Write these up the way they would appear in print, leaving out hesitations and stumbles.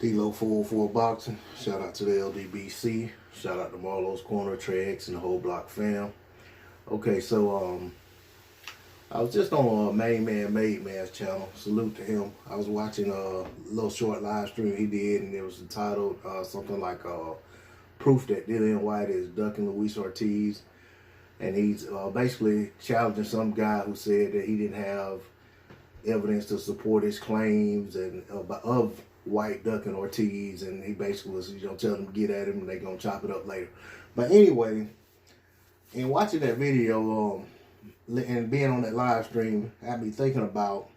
D-Lo 404 Boxing. Shout out to the LDBC. Shout out to Marlo's Corner, Trey X, and the whole block fam. Okay, so I was just on Main Man Made Man's channel. Salute to him. I was watching a little short live stream he did, and it was entitled something like Proof that Dillian Whyte is ducking Luis Ortiz. And he's basically challenging some guy who said that he didn't have evidence to support his claims and of Whyte ducking Ortiz, and he basically was, telling them to get at him and they're going to chop it up later. But anyway, in watching that video and being on that live stream, had me thinking about,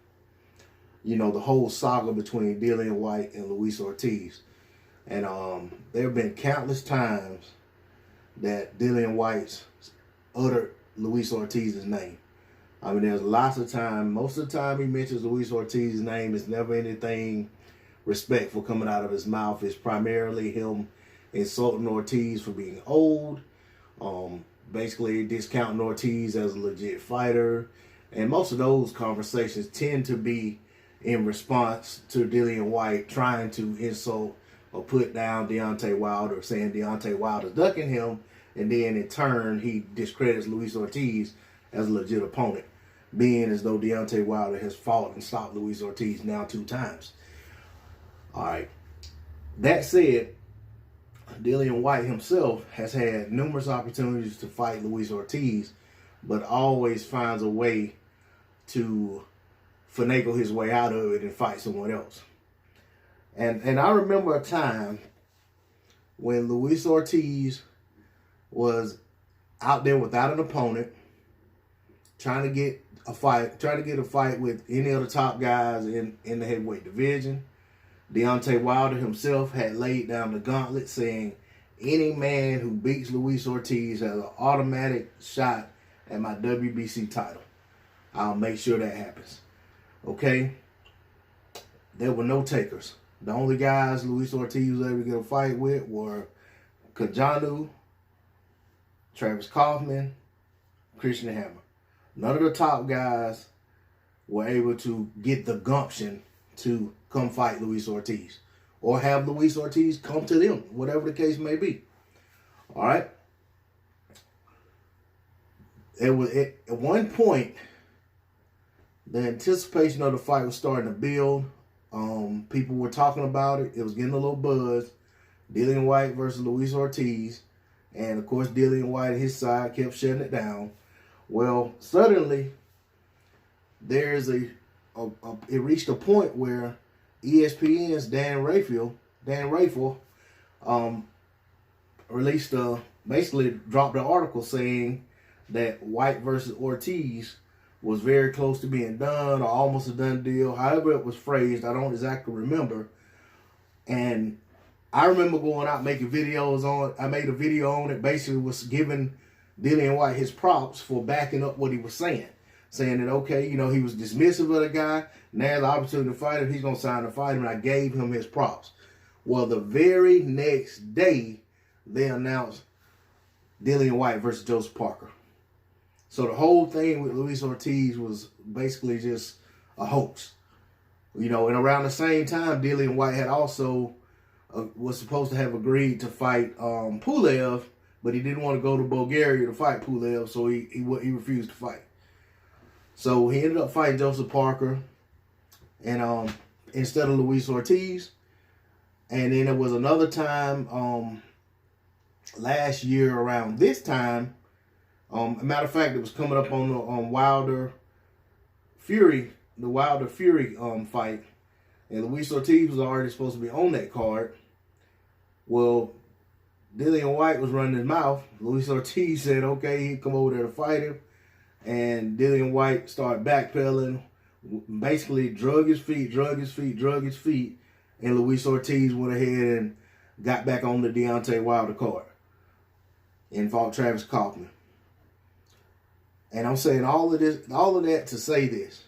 the whole saga between Dillian Whyte and Luis Ortiz. And there have been countless times that Dillian Whyte's uttered Luis Ortiz's name. I mean, there's lots of time. Most of the time he mentions Luis Ortiz's name, it's never anything respectful coming out of his mouth. It's primarily him insulting Ortiz for being old, basically discounting Ortiz as a legit fighter. And most of those conversations tend to be in response to Dillian Whyte trying to insult or put down Deontay Wilder, saying Deontay Wilder's ducking him, and then in turn he discredits Luis Ortiz as a legit opponent, being as though Deontay Wilder has fought and stopped Luis Ortiz now 2 times. All right. That said, Dillian Whyte himself has had numerous opportunities to fight Luis Ortiz, but always finds a way to finagle his way out of it and fight someone else. And I remember a time when Luis Ortiz was out there without an opponent, trying to get a fight with any of the top guys in the heavyweight division. Deontay Wilder himself had laid down the gauntlet, saying any man who beats Luis Ortiz has an automatic shot at my WBC title. I'll make sure that happens. Okay? There were no takers. The only guys Luis Ortiz was able to get a fight with were Kajanu, Travis Kaufman, Christian Hammer. None of the top guys were able to get the gumption to come fight Luis Ortiz or have Luis Ortiz come to them, whatever the case may be. All right? It was at one point, the anticipation of the fight was starting to build. People were talking about it. It was getting a little buzz. Dillian Whyte versus Luis Ortiz. And, of course, Dillian Whyte, his side, kept shutting it down. Well, suddenly, there's it reached a point where ESPN's Dan Rafael released basically dropped an article saying that Whyte versus Ortiz was very close to being done or almost a done deal. However it was phrased, I don't exactly remember. And I remember going out making videos on it. I made a video on it, basically was giving Dillian Whyte his props for backing up what he was saying. Saying that, okay, he was dismissive of the guy. Now the opportunity to fight him, he's going to sign to fight him, and I gave him his props. Well, the very next day, they announced Dillian Whyte versus Joseph Parker. So the whole thing with Luis Ortiz was basically just a hoax. And around the same time, Dillian Whyte had also was supposed to have agreed to fight Pulev, but he didn't want to go to Bulgaria to fight Pulev, so he refused to fight. So he ended up fighting Joseph Parker, and instead of Luis Ortiz. And then there was another time last year around this time. Matter of fact, it was coming up on Wilder Fury, the Wilder Fury fight, and Luis Ortiz was already supposed to be on that card. Well, Dillian Whyte was running his mouth. Luis Ortiz said, okay, he'd come over there to fight him. And Dillian Whyte started backpedaling, basically drug his feet. And Luis Ortiz went ahead and got back on the Deontay Wilder card and fought Travis Kaufman. And I'm saying all of that to say this.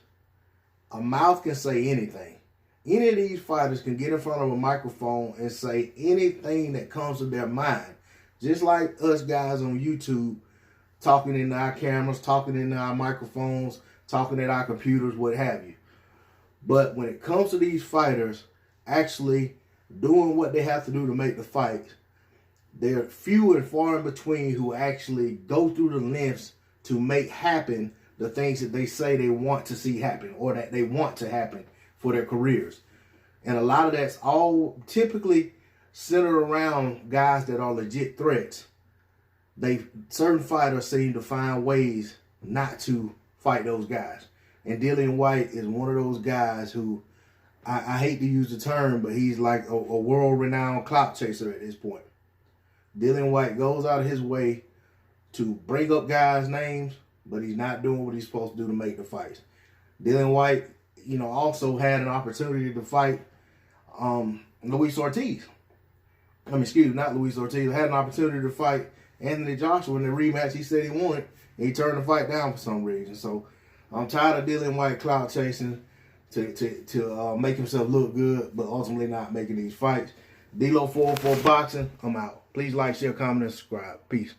A mouth can say anything. Any of these fighters can get in front of a microphone and say anything that comes to their mind. Just like us guys on YouTube, talking into our cameras, talking into our microphones, talking at our computers, what have you. But when it comes to these fighters actually doing what they have to do to make the fight. They're few and far in between who actually go through the lengths to make happen the things that they say they want to see happen or that they want to happen for their careers. And a lot of that's all typically centered around guys that are legit threats. Certain fighters seem to find ways not to fight those guys. And Dillian Whyte is one of those guys who, I hate to use the term, but he's like a world-renowned clout chaser at this point. Dillian Whyte goes out of his way to bring up guys' names, but he's not doing what he's supposed to do to make the fights. Dillian Whyte, also had an opportunity to fight Luis Ortiz. Not Luis Ortiz. Had an opportunity to fight Anthony Joshua in the rematch he said he wanted, and he turned the fight down for some reason. So I'm tired of Dillian Whyte clout chasing to make himself look good, but ultimately not making these fights. D-Lo 404 Boxing, I'm out. Please like, share, comment, and subscribe. Peace.